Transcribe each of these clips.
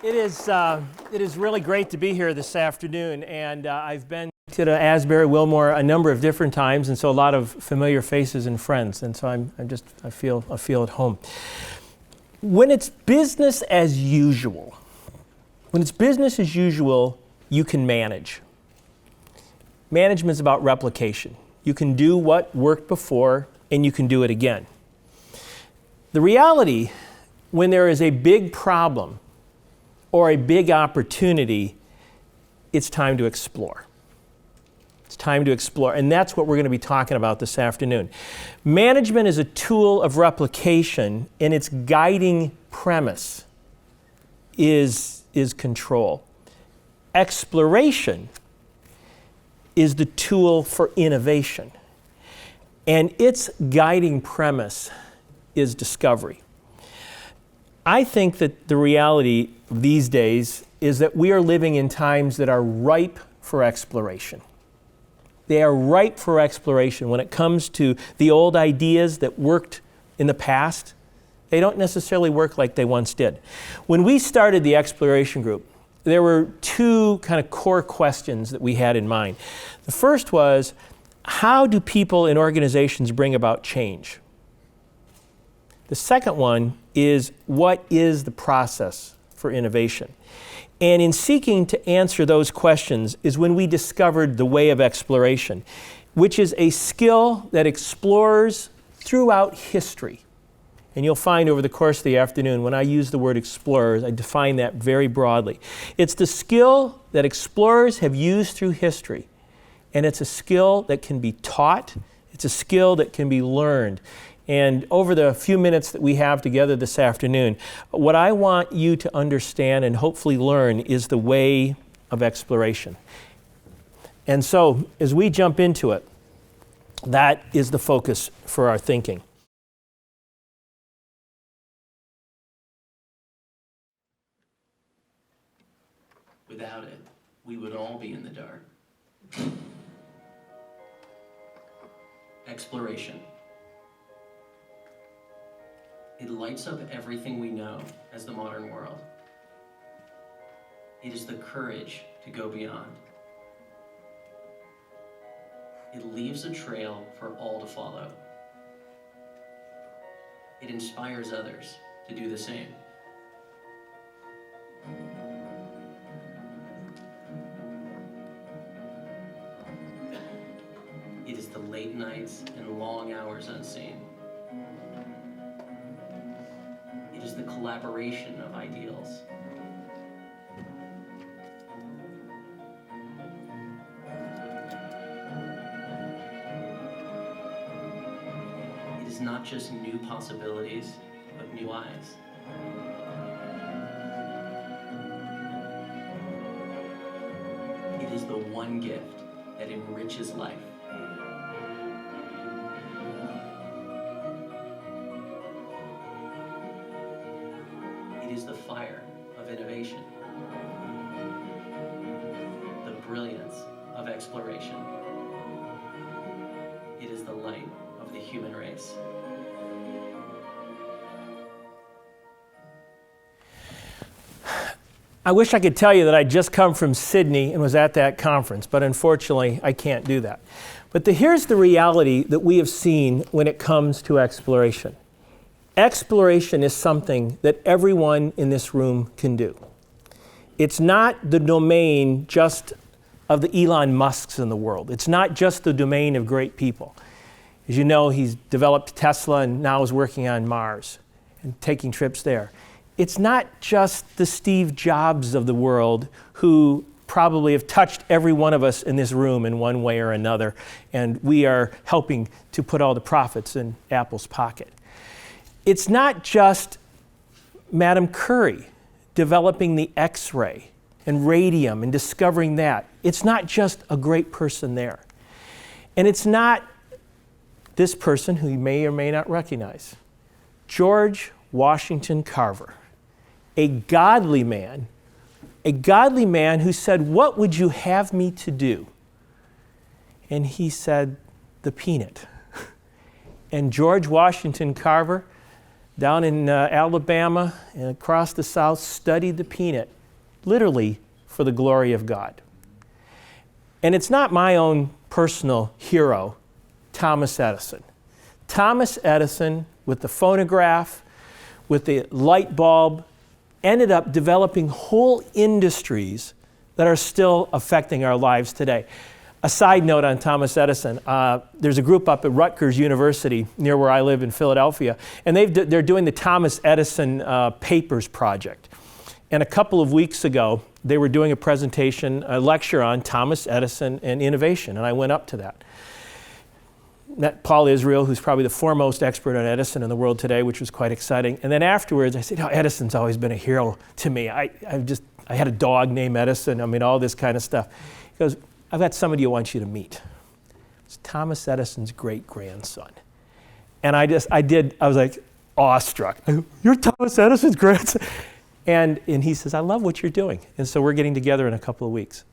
It is really great to be here this afternoon, and I've been to the Asbury, Wilmore a number of different times, and so a lot of familiar faces and friends, and so I feel at home. When it's business as usual, you can manage. Management is about replication. You can do what worked before, and you can do it again. The reality, when there is a big problem or a big opportunity, it's time to explore. It's time to explore, and that's what we're going to be talking about this afternoon. Management is a tool of replication, and its guiding premise is control. Exploration is the tool for innovation, and its guiding premise is discovery. I think that the reality these days is that we are living in times that are ripe for exploration. They are ripe for exploration when it comes to the old ideas that worked in the past. They don't necessarily work like they once did. When we started the exploration group, there were two kind of core questions that we had in mind. The first was, how do people and organizations bring about change? The second one is, what is the process for innovation? And in seeking to answer those questions is when we discovered the way of exploration, which is a skill that explores throughout history. And you'll find over the course of the afternoon, when I use the word explorers, I define that very broadly. It's the skill that explorers have used through history. And it's a skill that can be taught. It's a skill that can be learned. And over the few minutes that we have together this afternoon, what I want you to understand and hopefully learn is the way of exploration. And so, as we jump into it, that is the focus for our thinking. Without it, we would all be in the dark. Exploration. It lights up everything we know as the modern world. It is the courage to go beyond. It leaves a trail for all to follow. It inspires others to do the same. It is the late nights and long hours unseen. It is the collaboration of ideals. It is not just new possibilities, but new eyes. It is the one gift that enriches life. It is the fire of innovation, the brilliance of exploration. It is the light of the human race. I wish I could tell you that I just come from Sydney and was at that conference, but unfortunately I can't do that. But here's the reality that we have seen when it comes to exploration. Exploration is something that everyone in this room can do. It's not the domain just of the Elon Musks in the world. It's not just the domain of great people. As you know, he's developed Tesla and now is working on Mars and taking trips there. It's not just the Steve Jobs of the world who probably have touched every one of us in this room in one way or another, and we are helping to put all the profits in Apple's pocket. It's not just Madame Curie developing the X-ray and radium and discovering that. It's not just a great person there. And it's not this person who you may or may not recognize. George Washington Carver, a godly man who said, "What would you have me to do?" And he said, "The peanut." And George Washington Carver down in Alabama and across the South studied the peanut, literally for the glory of God. And it's not my own personal hero, Thomas Edison. Thomas Edison, with the phonograph, with the light bulb, ended up developing whole industries that are still affecting our lives today. A side note on Thomas Edison, there's a group up at Rutgers University near where I live in Philadelphia, and they're doing the Thomas Edison Papers Project. And a couple of weeks ago, they were doing a presentation, a lecture on Thomas Edison and innovation, and I went up to that. Met Paul Israel, who's probably the foremost expert on Edison in the world today, which was quite exciting. And then afterwards, I said, Edison's always been a hero to me. I had a dog named Edison, all this kind of stuff. He goes, I've got somebody I want you to meet. It's Thomas Edison's great-grandson. And I was like awestruck. You're Thomas Edison's grandson? And he says, I love what you're doing. And so we're getting together in a couple of weeks.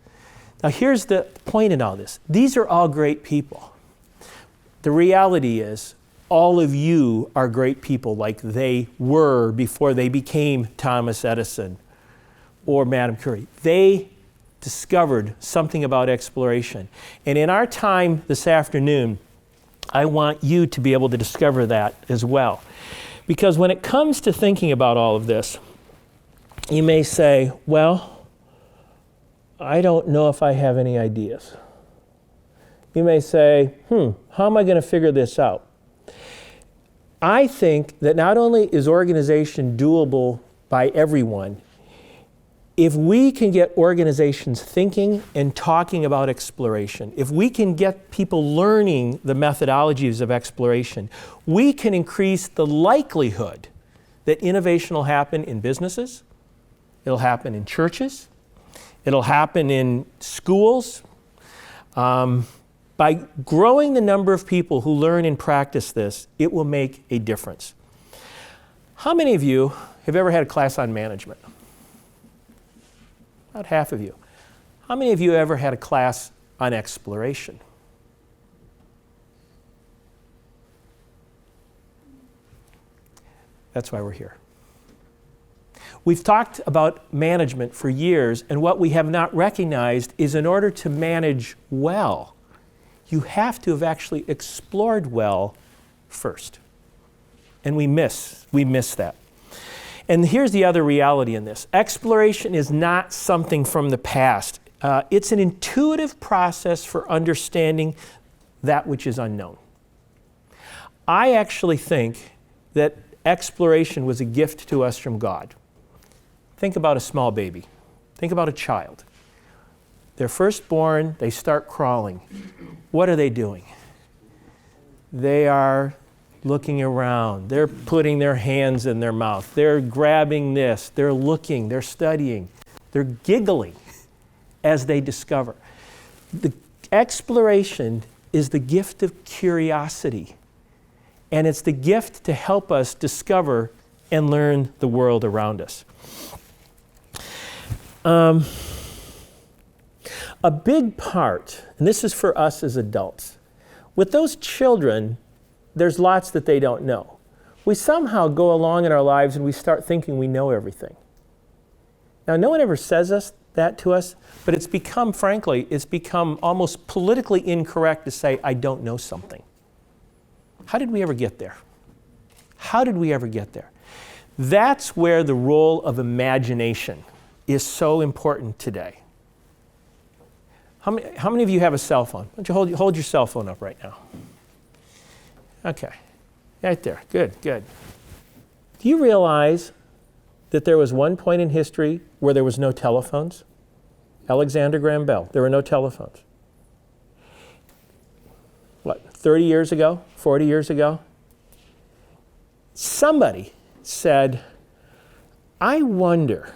Now here's the point in all this. These are all great people. The reality is, all of you are great people like they were before they became Thomas Edison or Madame Curie. They discovered something about exploration. And in our time this afternoon, I want you to be able to discover that as well. Because when it comes to thinking about all of this, you may say, well, I don't know if I have any ideas. You may say, how am I going to figure this out? I think that not only is organization doable by everyone, if we can get organizations thinking and talking about exploration, if we can get people learning the methodologies of exploration, we can increase the likelihood that innovation will happen in businesses, it'll happen in churches, it'll happen in schools. By growing the number of people who learn and practice this, it will make a difference. How many of you have ever had a class on management? About half of you. How many of you ever had a class on exploration? That's why we're here. We've talked about management for years, and what we have not recognized is in order to manage well, you have to have actually explored well first. And we miss that. And here's the other reality in this. Exploration is not something from the past. It's an intuitive process for understanding that which is unknown. I actually think that exploration was a gift to us from God. Think about a small baby. Think about a child. They're first born, they start crawling. What are they doing? They are looking around. They're putting their hands in their mouth. They're grabbing this. They're looking. They're studying. They're giggling as they discover. The exploration is the gift of curiosity. And it's the gift to help us discover and learn the world around us. A big part, and this is for us as adults, with those children, there's lots that they don't know. We somehow go along in our lives and we start thinking we know everything. Now, no one ever says that to us, but it's become almost politically incorrect to say, I don't know something. How did we ever get there? How did we ever get there? That's where the role of imagination is so important today. How many of you have a cell phone? Why don't you hold your cell phone up right now? Okay, right there, good. Do you realize that there was one point in history where there was no telephones? Alexander Graham Bell, there were no telephones. 30 years ago, 40 years ago? Somebody said, I wonder,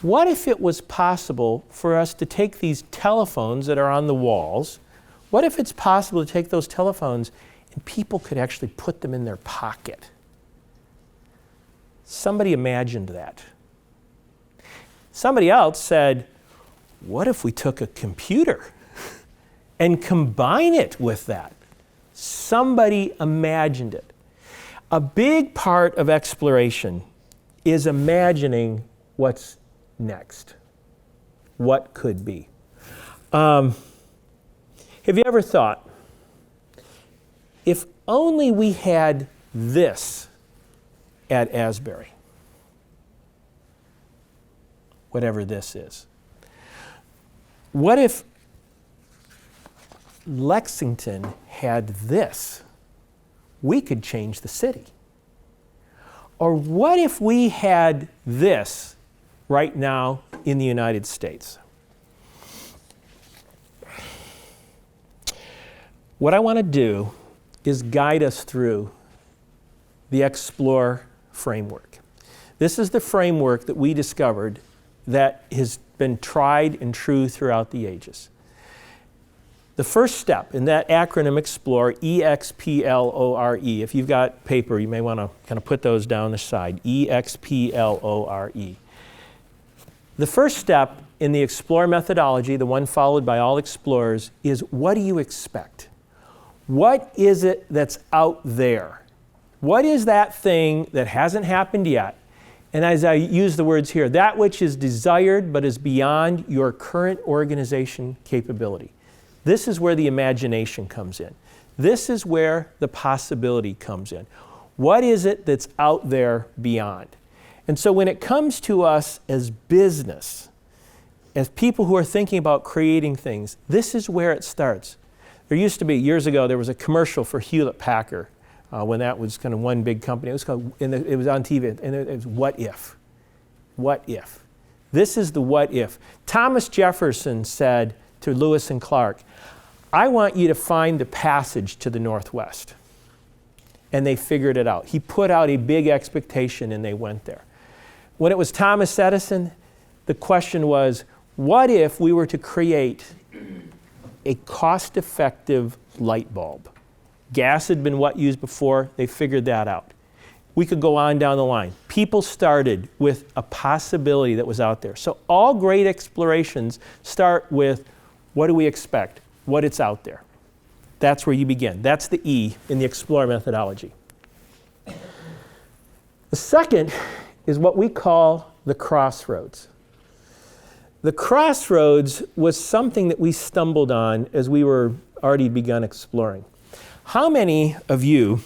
what if it was possible for us to take these telephones that are on the walls, what if it's possible to take those telephones and people could actually put them in their pocket? Somebody imagined that. Somebody else said, what if we took a computer and combine it with that? Somebody imagined it. A big part of exploration is imagining what's next, what could be. Have you ever thought, if only we had this at Asbury, whatever this is? What if Lexington had this? We could change the city. Or what if we had this right now in the United States? What I want to do is guide us through the Explore framework. This is the framework that we discovered that has been tried and true throughout the ages. The first step in that acronym Explore, E-X-P-L-O-R-E, if you've got paper, you may want to kind of put those down the side, E-X-P-L-O-R-E. The first step in the Explore methodology, the one followed by all explorers, is what do you expect? What is it that's out there? What is that thing that hasn't happened yet? And as I use the words here, that which is desired but is beyond your current organization capability. This is where the imagination comes in. This is where the possibility comes in. What is it that's out there beyond? And so when it comes to us as business, as people who are thinking about creating things, this is where it starts. There used to be, years ago, there was a commercial for Hewlett-Packard when that was kind of one big company. It was called, it was on TV, and it was What If? What If? This is the what if. Thomas Jefferson said to Lewis and Clark, I want you to find the passage to the Northwest. And they figured it out. He put out a big expectation and they went there. When it was Thomas Edison, the question was, what if we were to create a cost-effective light bulb? Gas had been used before, they figured that out. We could go on down the line. People started with a possibility that was out there. So all great explorations start with, what do we expect? What it's out there. That's where you begin. That's the E in the Explore methodology. The second is what we call the crossroads. The crossroads was something that we stumbled on as we were already begun exploring. How many of you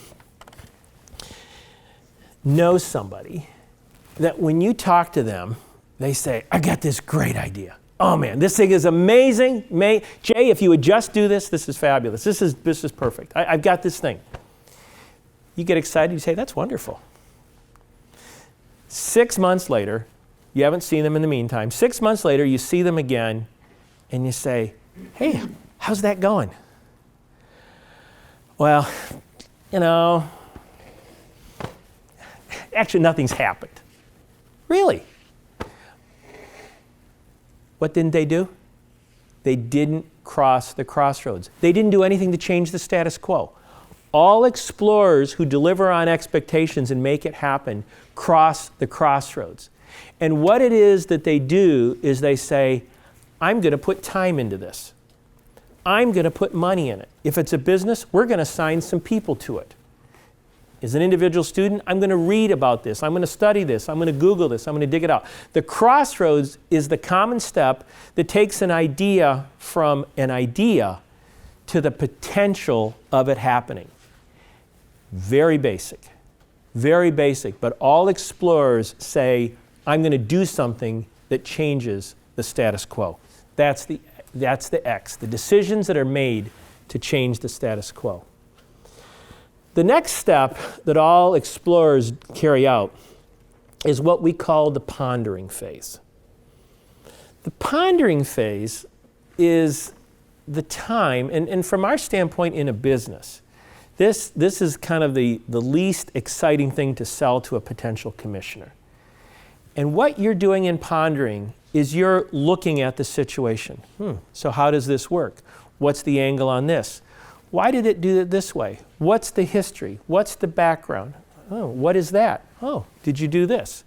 know somebody that when you talk to them, they say, I got this great idea. Oh man, this thing is amazing. Jay, if you would just do this, this is fabulous. This is perfect. I've got this thing. You get excited, you say, that's wonderful. 6 months later, you haven't seen them in the meantime. 6 months later, you see them again, and you say, hey, how's that going? Well, actually nothing's happened. Really? What didn't they do? They didn't cross the crossroads. They didn't do anything to change the status quo. All explorers who deliver on expectations and make it happen cross the crossroads. And what it is that they do is they say, I'm going to put time into this. I'm going to put money in it. If it's a business, we're going to assign some people to it. As an individual student, I'm going to read about this. I'm going to study this. I'm going to Google this. I'm going to dig it out. The crossroads is the common step that takes an idea from an idea to the potential of it happening. Very basic. Very basic. But all explorers say, I'm going to do something that changes the status quo. That's the X, the decisions that are made to change the status quo. The next step that all explorers carry out is what we call the pondering phase. The pondering phase is the time, and from our standpoint in a business, this is kind of the least exciting thing to sell to a potential commissioner. And what you're doing in pondering is you're looking at the situation. So how does this work? What's the angle on this? Why did it do it this way? What's the history? What's the background? Oh, what is that? Oh, did you do this?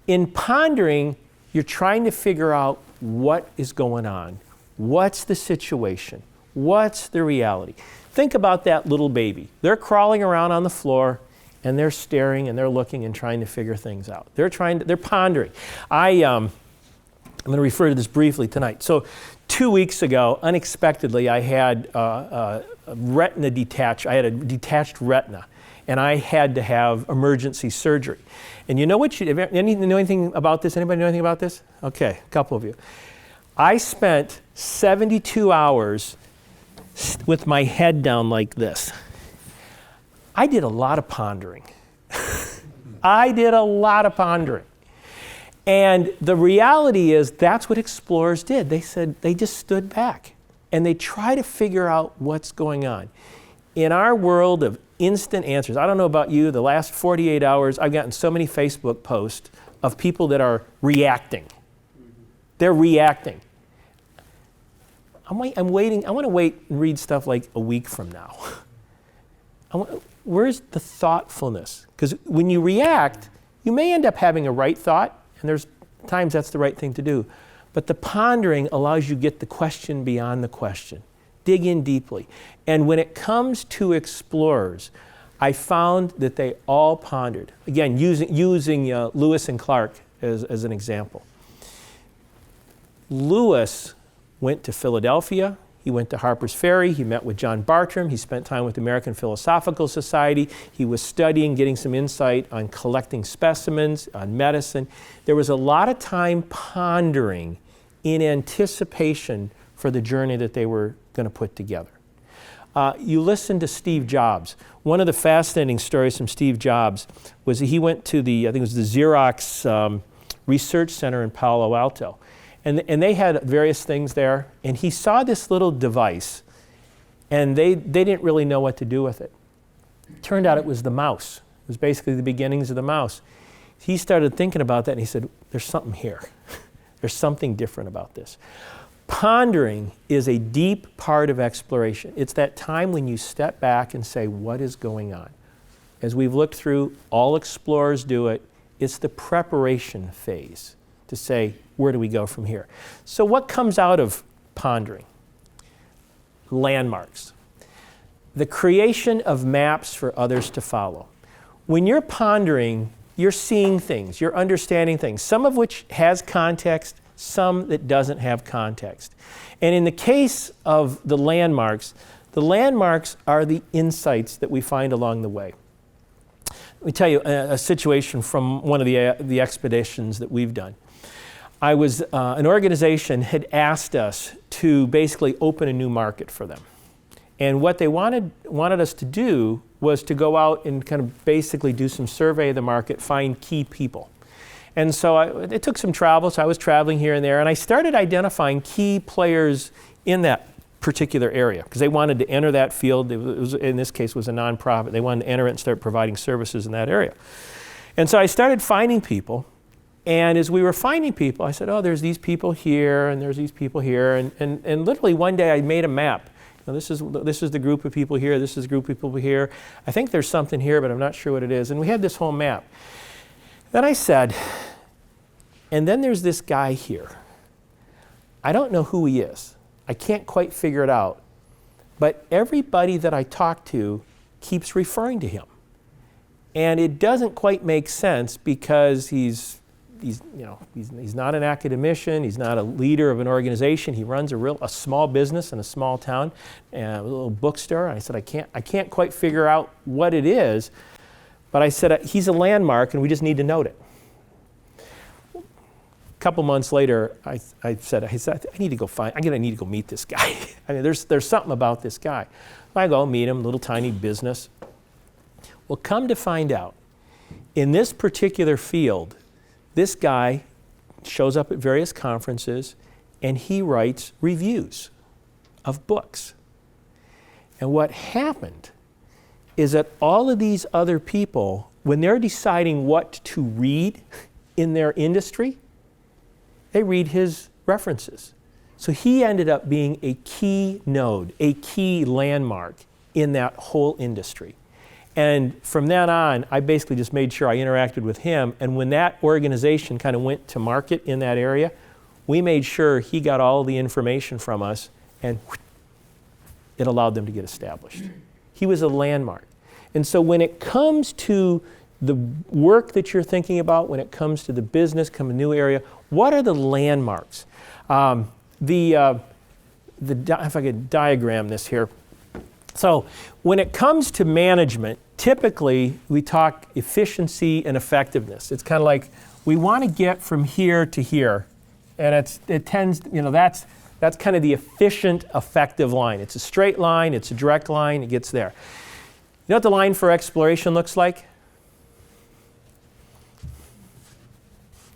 In pondering, you're trying to figure out what is going on. What's the situation? What's the reality? Think about that little baby. They're crawling around on the floor and they're staring and they're looking and trying to figure things out. They're pondering. I'm going to refer to this briefly tonight. So 2 weeks ago, unexpectedly, I had a retina detached. I had a detached retina, and I had to have emergency surgery. And you know what? Know anything about this? Anybody know anything about this? Okay, a couple of you. I spent 72 hours with my head down like this. I did a lot of pondering. I did a lot of pondering. And the reality is that's what explorers did. They said they just stood back and they try to figure out what's going on. In our world of instant answers, I don't know about you, the last 48 hours, I've gotten so many Facebook posts of people that are reacting. They're reacting. I'm waiting. I want to wait and read stuff like a week from now. Where's the thoughtfulness? Because when you react, you may end up having a right thought, and there's times that's the right thing to do. But the pondering allows you to get the question beyond the question. Dig in deeply. And when it comes to explorers, I found that they all pondered. Again, using Lewis and Clark as an example. Lewis went to Philadelphia. He went to Harper's Ferry. He met with John Bartram. He spent time with the American Philosophical Society. He was studying, getting some insight on collecting specimens, on medicine. There was a lot of time pondering in anticipation for the journey that they were going to put together. You listen to Steve Jobs. One of the fascinating stories from Steve Jobs was that he went to I think it was the Xerox Research Center in Palo Alto. And they had various things there, and he saw this little device, and they didn't really know what to do with it. Turned out it was the mouse. It was basically the beginnings of the mouse. He started thinking about that, and he said, there's something here. There's something different about this. Pondering is a deep part of exploration. It's that time when you step back and say, what is going on? As we've looked through, all explorers do it. It's the preparation phase to say, where do we go from here? So what comes out of pondering? Landmarks. The creation of maps for others to follow. When you're pondering, you're seeing things, you're understanding things, some of which has context, some that doesn't have context. And in the case of the landmarks are the insights that we find along the way. Let me tell you a situation from one of the expeditions that we've done. An organization had asked us to basically open a new market for them. And what they wanted us to do was to go out and kind of basically do some survey of the market, find key people. And so it took some travel, so I was traveling here and there, and I started identifying key players in that particular area, because they wanted to enter that field. It was, in this case, was a nonprofit. They wanted to enter it and start providing services in that area. And so I started finding people. And as we were finding people, I said, oh, there's these people here, and there's these people here. And literally one day I made a map. Now, this is the group of people here, this is the group of people here. I think there's something here, but I'm not sure what it is. And we had this whole map. Then I said, and then there's this guy here. I don't know who he is. I can't quite figure it out. But everybody that I talk to keeps referring to him. And it doesn't quite make sense because he's not an academician, he's not a leader of an organization, he runs a small business in a small town, a little bookstore. And I said, I can't quite figure out what it is, but I said, he's a landmark and we just need to note it. A couple months later, I said, I'm gonna need to go meet this guy. I mean, there's something about this guy. I go meet him, little tiny business. Well, come to find out, in this particular field, this guy shows up at various conferences and he writes reviews of books. And what happened is that all of these other people, when they're deciding what to read in their industry, they read his references. So he ended up being a key node, a key landmark in that whole industry. And from then on, I basically just made sure I interacted with him. And when that organization kind of went to market in that area, we made sure he got all the information from us, and it allowed them to get established. He was a landmark. And so when it comes to the work that you're thinking about, when it comes to the business, come a new area, what are the landmarks? If I could diagram this here. So when it comes to management, typically we talk efficiency and effectiveness. It's kind of like we want to get from here to here, and it tends, that's kind of the efficient, effective line. It's a straight line, it's a direct line, it gets there. You know what the line for exploration looks like?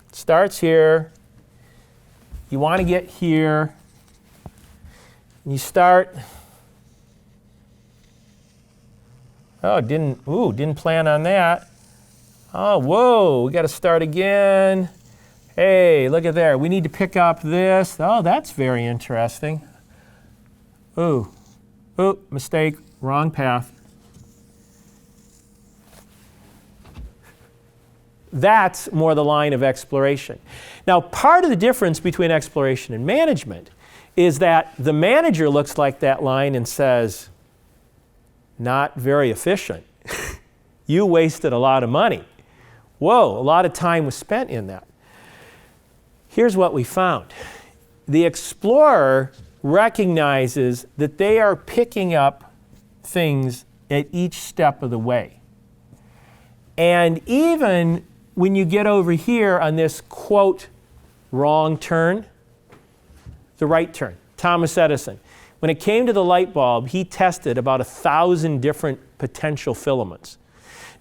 It starts here, you want to get here, and you start. Oh, didn't plan on that. Oh, whoa, we got to start again. Hey, look at there. We need to pick up this. Oh, that's very interesting. Ooh, mistake, wrong path. That's more the line of exploration. Now, part of the difference between exploration and management is that the manager looks like that line and says, not very efficient. You wasted a lot of money. Whoa, a lot of time was spent in that. Here's what we found. The explorer recognizes that they are picking up things at each step of the way. And even when you get over here on this, quote, wrong turn, the right turn, Thomas Edison. When it came to the light bulb, he tested about 1,000 different potential filaments.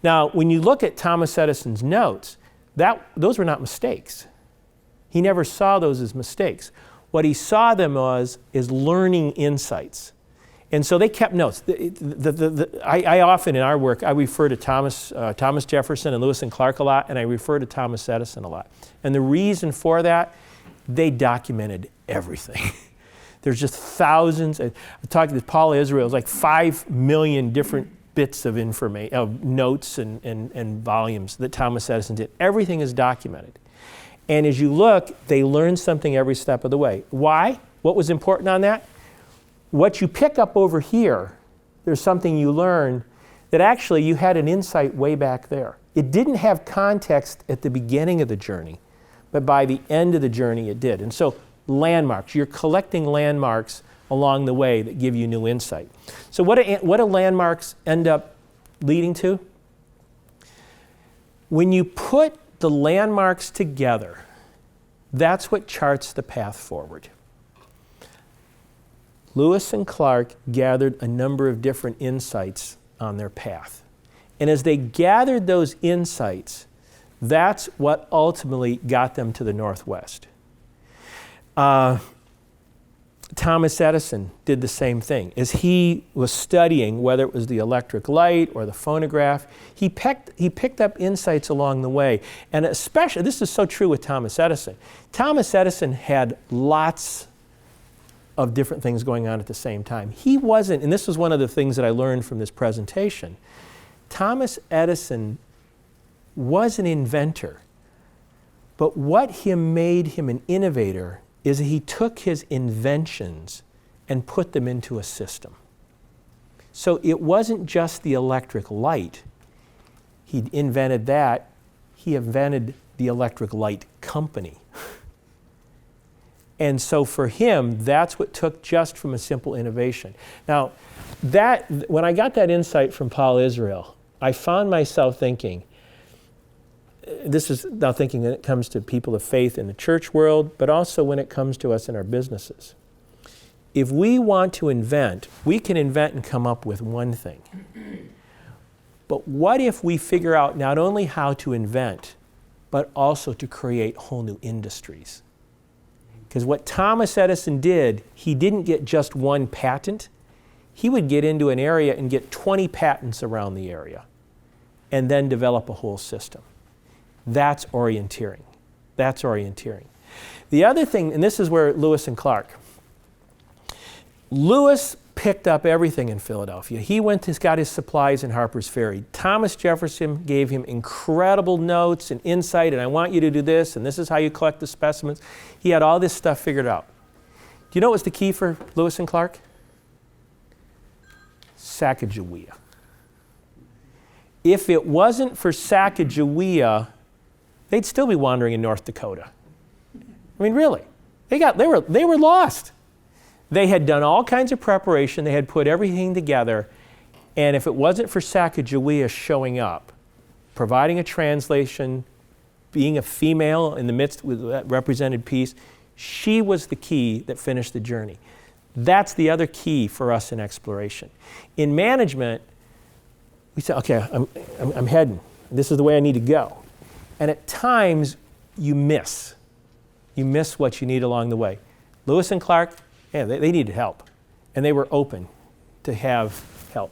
Now, when you look at Thomas Edison's notes, those were not mistakes. He never saw those as mistakes. What he saw them as learning insights. And so they kept notes. I often, in our work, I refer to Thomas Jefferson and Lewis and Clark a lot, and I refer to Thomas Edison a lot. And the reason for that, they documented everything. There's just thousands. I talked to Paul Israel. It was like 5 million different bits of information, of notes and volumes that Thomas Edison did. Everything is documented. And as you look, they learn something every step of the way. Why? What was important on that? What you pick up over here, there's something you learn that actually you had an insight way back there. It didn't have context at the beginning of the journey, but by the end of the journey it did. And so landmarks, you're collecting landmarks along the way that give you new insight. So what do landmarks end up leading to? When you put the landmarks together, that's what charts the path forward. Lewis and Clark gathered a number of different insights on their path. And as they gathered those insights, that's what ultimately got them to the Northwest. Thomas Edison did the same thing. As he was studying, whether it was the electric light or the phonograph, he picked up insights along the way. And especially, this is so true with Thomas Edison. Thomas Edison had lots of different things going on at the same time. He wasn't, and this was one of the things that I learned from this presentation, Thomas Edison was an inventor. But what made him an innovator is that he took his inventions and put them into a system. So it wasn't just the electric light. He invented that. He invented the electric light company. And so for him, that's what took just from a simple innovation. Now, when I got that insight from Paul Israel, I found myself thinking, this is now thinking when it comes to people of faith in the church world, but also when it comes to us in our businesses. If we want to invent, we can invent and come up with one thing. But what if we figure out not only how to invent, but also to create whole new industries? Because what Thomas Edison did, he didn't get just one patent. He would get into an area and get 20 patents around the area and then develop a whole system. That's orienteering. That's orienteering. The other thing, and this is where Lewis and Clark. Lewis picked up everything in Philadelphia. He got his supplies in Harper's Ferry. Thomas Jefferson gave him incredible notes and insight, and I want you to do this, and this is how you collect the specimens. He had all this stuff figured out. Do you know what was the key for Lewis and Clark? Sacagawea. If it wasn't for Sacagawea, they'd still be wandering in North Dakota. I mean, really. They were lost. They had done all kinds of preparation. They had put everything together. And if it wasn't for Sacagawea showing up, providing a translation, being a female in the midst that represented peace, she was the key that finished the journey. That's the other key for us in exploration. In management, we say, okay, I'm heading. This is the way I need to go. And at times, you miss. You miss what you need along the way. Lewis and Clark, yeah, they needed help. And they were open to have help.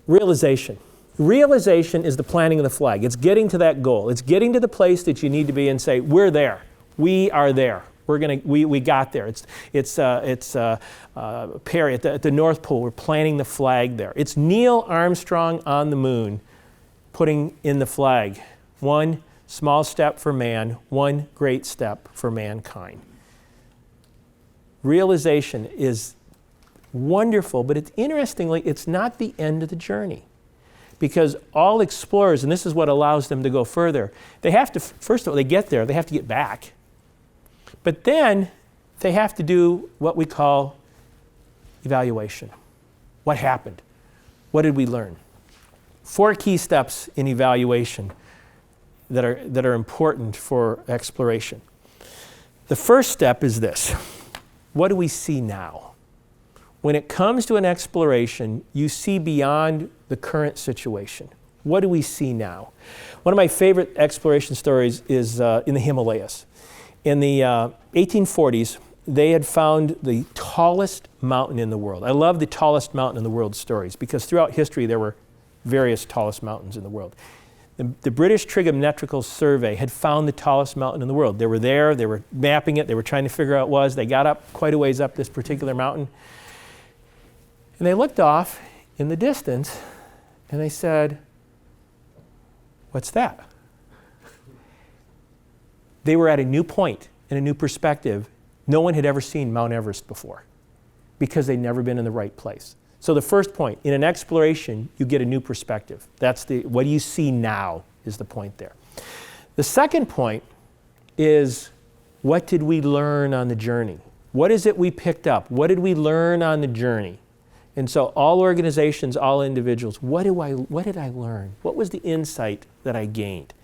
Realization. Realization is the planting of the flag. It's getting to that goal. It's getting to the place that you need to be and say, we're there. We are there. We got there. It's Perry at the North Pole. We're planting the flag there. It's Neil Armstrong on the moon putting in the flag. One small step for man, one great step for mankind. Realization is wonderful, but interestingly, it's not the end of the journey. Because all explorers, and this is what allows them to go further, they have to, first of all, they get there, they have to get back. But then they have to do what we call evaluation. What happened? What did we learn? 4 key steps in evaluation that are important for exploration. The first step is this. What do we see now? When it comes to an exploration, you see beyond the current situation. What do we see now? One of my favorite exploration stories is in the Himalayas. In the 1840s, they had found the tallest mountain in the world. I love the tallest mountain in the world stories because throughout history there were various tallest mountains in the world. The British Trigonometrical Survey had found the tallest mountain in the world. They were there, they were mapping it, they were trying to figure out what it was. They got up quite a ways up this particular mountain. And they looked off in the distance and they said, what's that? They were at a new point and a new perspective. No one had ever seen Mount Everest before because they'd never been in the right place. So the first point, in an exploration, you get a new perspective. That's what do you see now is the point there. The second point is, what did we learn on the journey? What is it we picked up? What did we learn on the journey? And so all organizations, all individuals, what did I learn? What was the insight that I gained?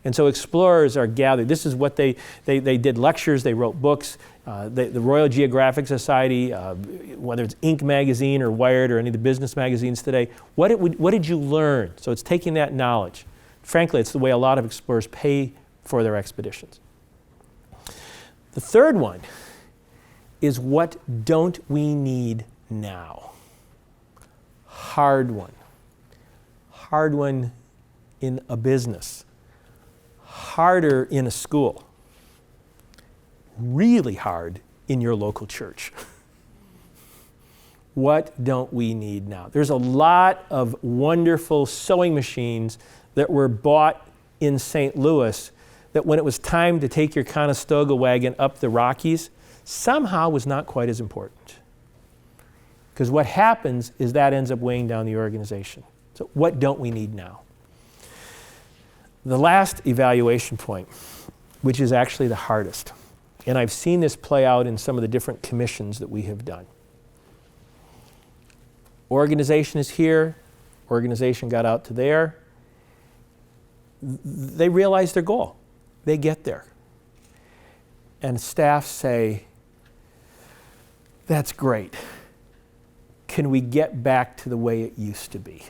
And so explorers are gathered. This is what they did lectures, they wrote books. The Royal Geographic Society, whether it's Inc. magazine or Wired or any of the business magazines today, what did you learn? So it's taking that knowledge. Frankly, it's the way a lot of explorers pay for their expeditions. The third one is, what don't we need now? Hard one. Hard one in a business. Harder in a school. Really hard in your local church. What don't we need now? There's a lot of wonderful sewing machines that were bought in St. Louis that when it was time to take your Conestoga wagon up the Rockies, somehow was not quite as important. Because what happens is that ends up weighing down the organization. So what don't we need now? The last evaluation point, which is actually the hardest, and I've seen this play out in some of the different commissions that we have done. Organization is here, organization got out to there. They realize their goal. They get there. And staff say, that's great. Can we get back to the way it used to be?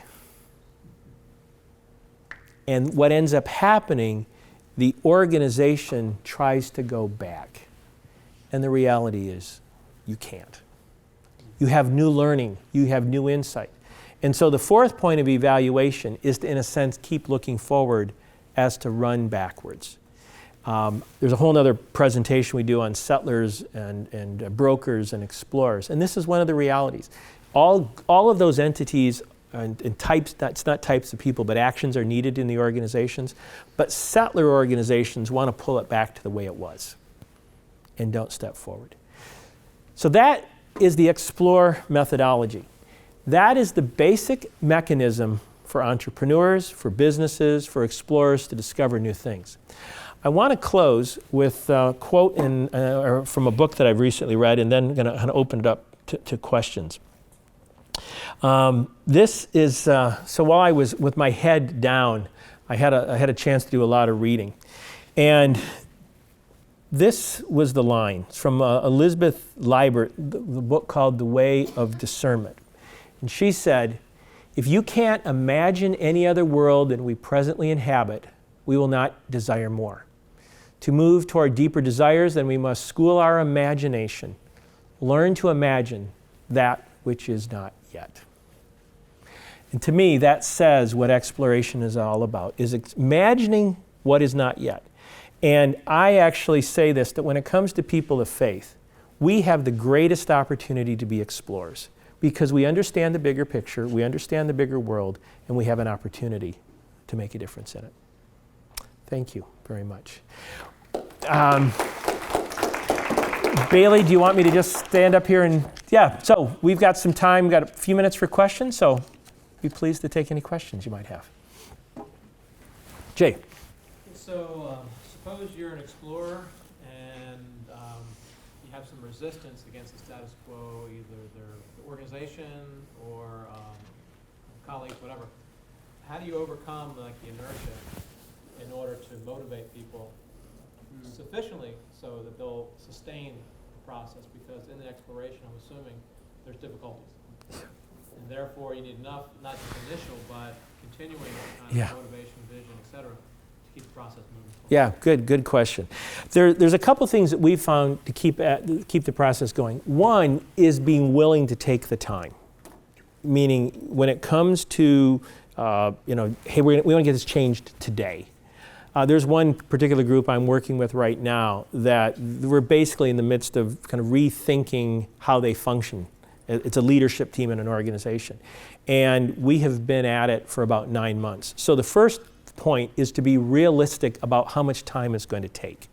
And what ends up happening, the organization tries to go back. And the reality is, you can't. You have new learning, you have new insight. And so the fourth point of evaluation is to, in a sense, keep looking forward as to run backwards. There's a whole other presentation we do on settlers and brokers and explorers. And this is one of the realities. All of those entities and types, it's not types of people, but actions are needed in the organizations. But settler organizations want to pull it back to the way it was and don't step forward. So that is the explore methodology. That is the basic mechanism for entrepreneurs, for businesses, for explorers to discover new things. I want to close with a quote from a book that I've recently read, and then I'm going to open it up to questions. This is, so while I was with my head down, I had a chance to do a lot of reading. And this was the line. It's from Elizabeth Liebert, the book called The Way of Discernment. And she said, if you can't imagine any other world than we presently inhabit, we will not desire more. To move toward deeper desires, then we must school our imagination, learn to imagine that which is not yet. And to me, that says what exploration is all about, is imagining what is not yet. And I actually say this, that when it comes to people of faith, we have the greatest opportunity to be explorers because we understand the bigger picture, we understand the bigger world, and we have an opportunity to make a difference in it. Thank you very much. Bailey, do you want me to just stand up here and, yeah, so we've got some time, we've got a few minutes for questions, so be pleased to take any questions you might have. Jay. So suppose you're an explorer and you have some resistance against the status quo, either the organization or colleagues, whatever. How do you overcome the inertia in order to motivate people sufficiently so that they'll sustain the process? Because in the exploration, I'm assuming there's difficulties. And therefore, you need enough, not just initial, but continuing kind of motivation, vision, et cetera, to keep the process moving forward. Yeah, good question. There's a couple things that we've found to keep the process going. One is being willing to take the time, meaning when it comes to, hey, we want to get this changed today. There's one particular group I'm working with right now that we're basically in the midst of kind of rethinking how they function. It's a leadership team in an organization. And we have been at it for about 9 months. So the first point is to be realistic about how much time it's going to take.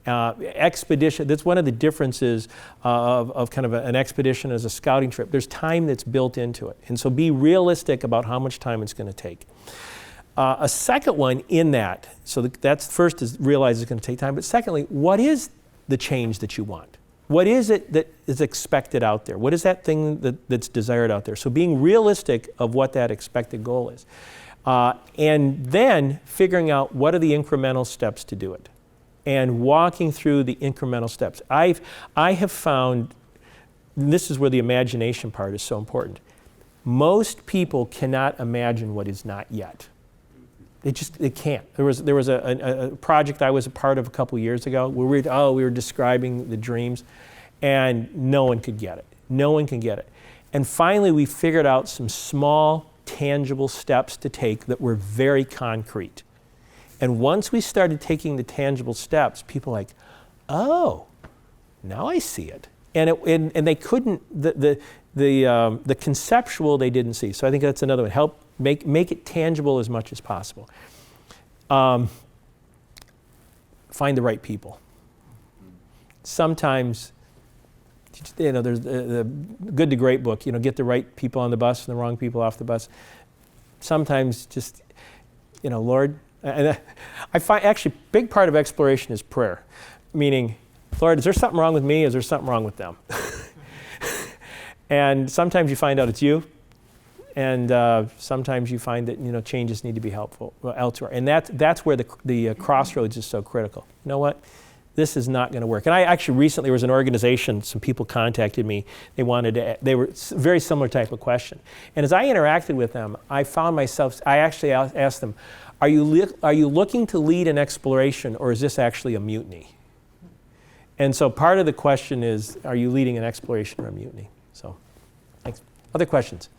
Expedition, that's one of the differences of kind of an expedition as a scouting trip. There's time that's built into it. And so be realistic about how much time it's going to take. A second one in that, so that's first is realize it's going to take time, but secondly, what is the change that you want? What is it that is expected out there? What is that thing that's desired out there? So being realistic of what that expected goal is. And then figuring out what are the incremental steps to do it. And walking through the incremental steps. I have found, and this is where the imagination part is so important. Most people cannot imagine what is not yet. They can't. There was a project I was a part of a couple years ago where we were describing the dreams, and no one could get it. No one can get it. And finally, we figured out some small, tangible steps to take that were very concrete. And once we started taking the tangible steps, people were like, oh, now I see it. And they couldn't, the conceptual they didn't see. So I think that's another one. Help make it tangible as much as possible. Find the right people. Sometimes, there's the Good to Great book, get the right people on the bus and the wrong people off the bus. Sometimes just, Lord, and I find actually a big part of exploration is prayer. Meaning, Lord, is there something wrong with me? Is there something wrong with them? And sometimes you find out it's you. And sometimes you find that changes need to be helpful elsewhere, and that's where the crossroads is so critical. You know what? This is not going to work. And I actually recently there was an organization. Some people contacted me. They were very similar type of question. And as I interacted with them, I found myself. I actually asked them, "Are you looking to lead an exploration, or is this actually a mutiny?" And so part of the question is, are you leading an exploration or a mutiny? So, thanks. Other questions?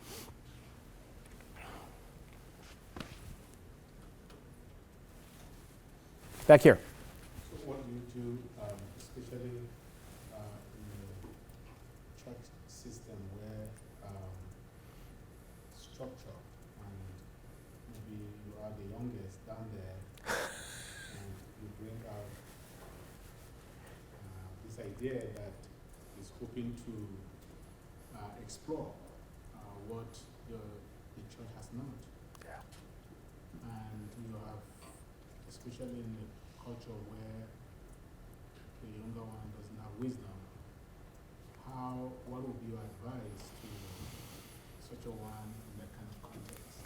Back here. So what do you do, especially in the church system where structure and maybe you are the youngest down there and you bring out this idea that is hoping to explore what the church has not. Yeah. and you have, especially in a culture where the younger one doesn't have wisdom, what would be your advice to such a one in that kind of context?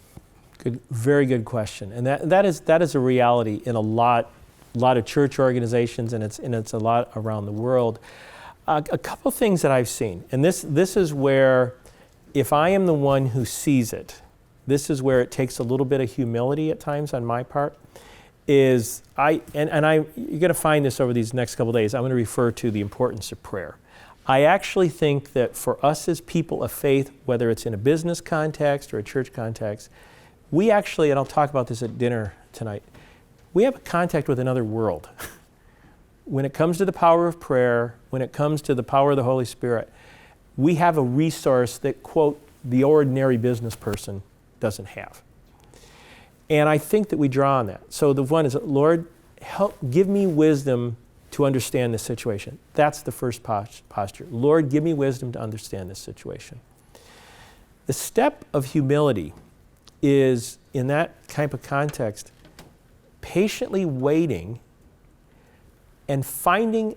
Good, very good question, and that is a reality in a lot of church organizations, and it's a lot around the world. A couple things that I've seen, and this is where, if I am the one who sees it, this is where it takes a little bit of humility at times on my part. You're going to find this over these next couple of days. I'm going to refer to the importance of prayer. I actually think that for us as people of faith, whether it's in a business context or a church context, we actually, and I'll talk about this at dinner tonight, we have a contact with another world. When it comes to the power of prayer, when it comes to the power of the Holy Spirit, we have a resource that, quote, the ordinary business person doesn't have. And I think that we draw on that. So the one is, Lord, give me wisdom to understand this situation. That's the first posture. Lord, give me wisdom to understand this situation. The step of humility is, in that type of context, patiently waiting and finding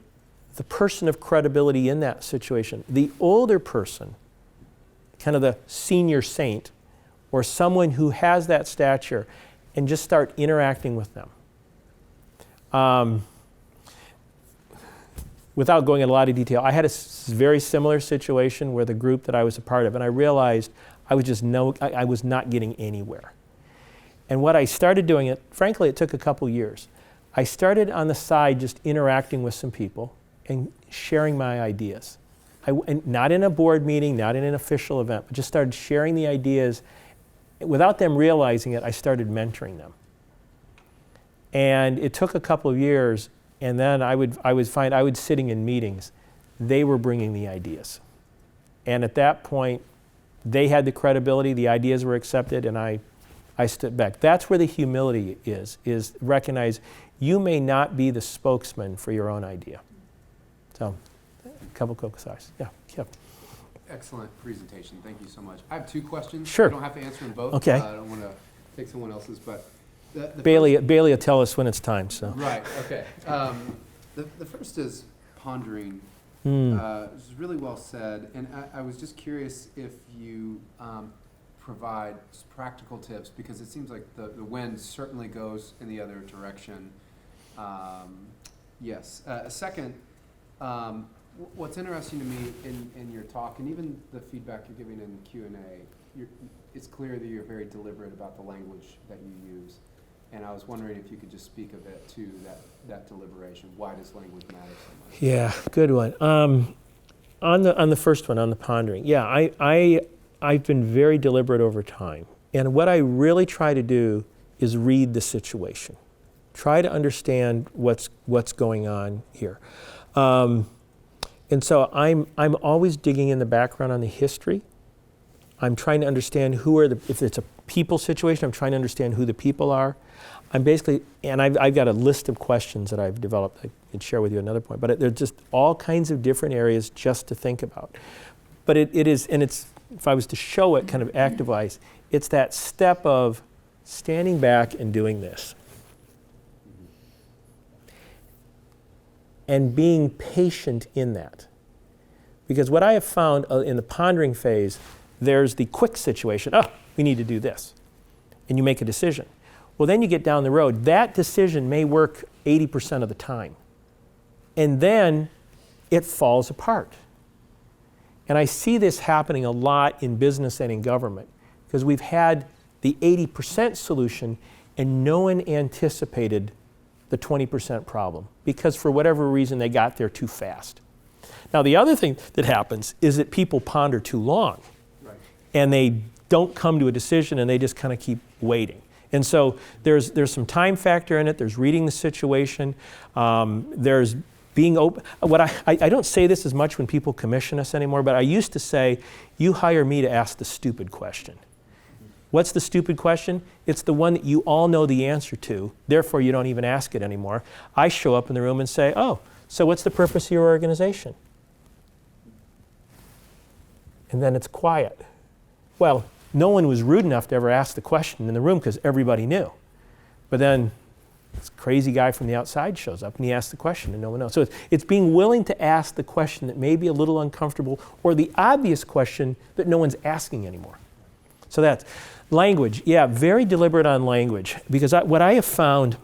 the person of credibility in that situation. The older person, kind of the senior saint, or someone who has that stature, and just start interacting with them. Without going into a lot of detail, I had a very similar situation with a group that I was a part of, and I realized I was not getting anywhere. And what I started doing, frankly, it took a couple years. I started on the side just interacting with some people and sharing my ideas. And not in a board meeting, not in an official event, but just started sharing the ideas. Without them realizing it, I started mentoring them. And it took a couple of years, and then I would sitting in meetings, they were bringing the ideas. And at that point, they had the credibility, the ideas were accepted, and I stood back. That's where the humility is recognize you may not be the spokesman for your own idea. So, a couple quick thoughts. Yeah. Excellent presentation. Thank you so much. I have two questions. Sure. You don't have to answer them both. Okay. I don't want to take someone else's, but Bailey will tell us when it's time. So. Right. Okay. The first is pondering. It was really well said, and I was just curious if you provide practical tips, because it seems like the wind certainly goes in the other direction. Yes. Second, what's interesting to me in your talk, and even the feedback you're giving in the Q&A, it's clear that you're very deliberate about the language that you use. And I was wondering if you could just speak a bit to that deliberation. Why does language matter so much? Yeah, good one. On the first one, on the pondering, yeah, I've been very deliberate over time. And what I really try to do is read the situation. Try to understand what's going on here. And so I'm always digging in the background on the history. I'm trying to understand if it's a people situation, I'm trying to understand who the people are. I've got a list of questions that I've developed I can share with you at another point, but there's just all kinds of different areas just to think about. But if I was to show it kind of active-wise, it's that step of standing back and doing this. And being patient in that. Because what I have found in the pondering phase, there's the quick situation, we need to do this. And you make a decision. Well, then you get down the road. That decision may work 80% of the time. And then it falls apart. And I see this happening a lot in business and in government, because we've had the 80% solution and no one anticipated the 20% problem, because for whatever reason they got there too fast. Now the other thing that happens is that people ponder too long. Right. And they don't come to a decision and they just kind of keep waiting. And so there's some time factor in it, there's reading the situation, there's being open. I don't say this as much when people commission us anymore, but I used to say, you hire me to ask the stupid question. What's the stupid question? It's the one that you all know the answer to, therefore you don't even ask it anymore. I show up in the room and say, so what's the purpose of your organization? And then it's quiet. Well, no one was rude enough to ever ask the question in the room because everybody knew. But then this crazy guy from the outside shows up and he asks the question and no one knows. So it's being willing to ask the question that may be a little uncomfortable or the obvious question that no one's asking anymore. So that's language. Yeah, very deliberate on language, because what I have found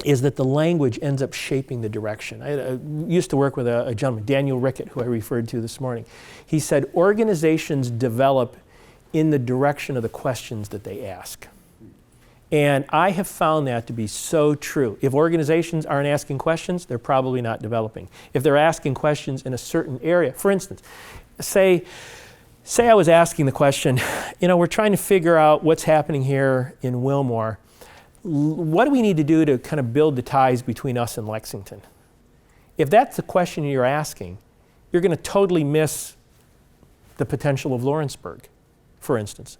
is that the language ends up shaping the direction. I used to work with a gentleman, Daniel Rickett, who I referred to this morning. He said organizations develop in the direction of the questions that they ask. And I have found that to be so true. If organizations aren't asking questions, they're probably not developing. If they're asking questions in a certain area, for instance, say I was asking the question, we're trying to figure out what's happening here in Wilmore. What do we need to do to kind of build the ties between us and Lexington? If that's the question you're asking, you're going to totally miss the potential of Lawrenceburg, for instance.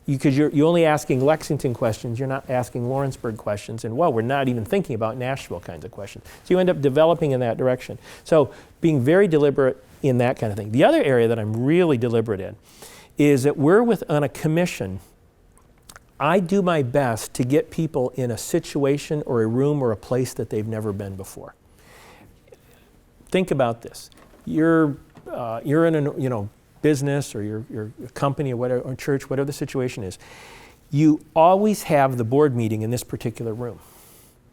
Because you're only asking Lexington questions, you're not asking Lawrenceburg questions, and we're not even thinking about Nashville kinds of questions. So you end up developing in that direction. So being very deliberate in that kind of thing. The other area that I'm really deliberate in is that we're on a commission. I do my best to get people in a situation or a room or a place that they've never been before. Think about this. You're in a business or your company or whatever, or church, whatever the situation is. You always have the board meeting in this particular room.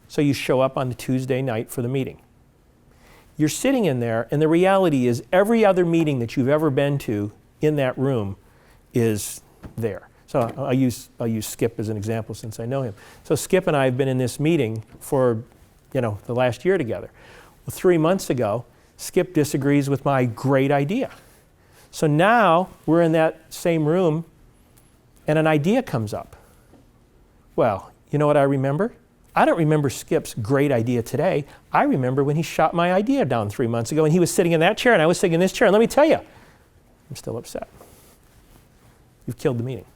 So you show up on the Tuesday night for the meeting. You're sitting in there, and the reality is every other meeting that you've ever been to in that room is there. So I'll use Skip as an example since I know him. So Skip and I have been in this meeting for, the last year together. Well, 3 months ago, Skip disagrees with my great idea. So now we're in that same room and an idea comes up. Well, you know what I remember? I don't remember Skip's great idea today. I remember when he shot my idea down 3 months ago and he was sitting in that chair and I was sitting in this chair. And let me tell you, I'm still upset. You've killed the meeting.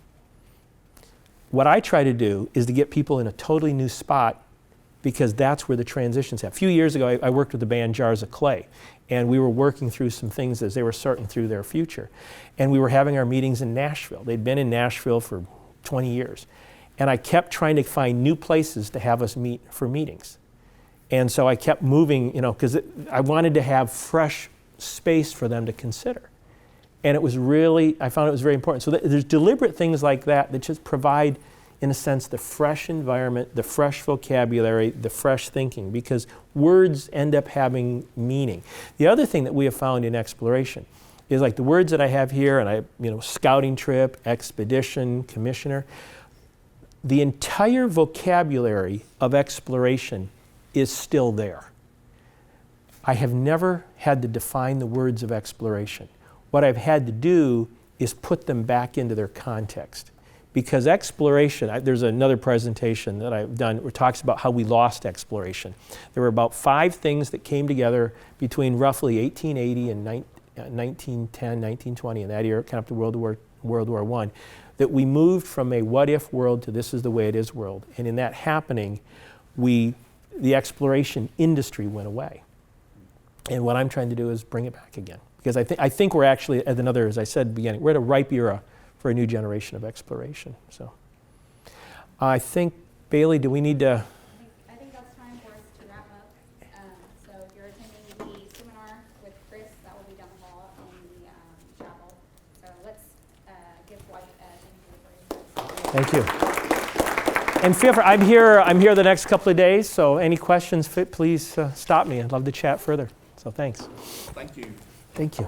What I try to do is to get people in a totally new spot because that's where the transitions happen. A few years ago, I worked with the band Jars of Clay, and we were working through some things as they were sorting through their future. And we were having our meetings in Nashville. They'd been in Nashville for 20 years. And I kept trying to find new places to have us meet for meetings. And so I kept moving, because I wanted to have fresh space for them to consider. And I found it was very important. So there's deliberate things like that just provide, in a sense, the fresh environment, the fresh vocabulary, the fresh thinking, because words end up having meaning. The other thing that we have found in exploration is like the words that I have here, and scouting trip, expedition, commissioner, the entire vocabulary of exploration is still there. I have never had to define the words of exploration. What I've had to do is put them back into their context. Because exploration, there's another presentation that I've done where it talks about how we lost exploration. There were about 5 things that came together between roughly 1880 and 1910, 1920, in that era, kind of up to World War I, that we moved from a what-if world to this is the way it is world. And in that happening, the exploration industry went away. And what I'm trying to do is bring it back again. Because I think we're actually at another, as I said at the beginning, we're at a ripe era for a new generation of exploration. So I think, Bailey, do we need to? I think that's time for us to wrap up. So if you're attending the seminar with Chris, that will be down the hall in the chapel. So let's give Dwight a thank you for his. Thank you. And feel free, I'm here the next couple of days, so any questions, please stop me. I'd love to chat further. So thanks. Thank you. Thank you.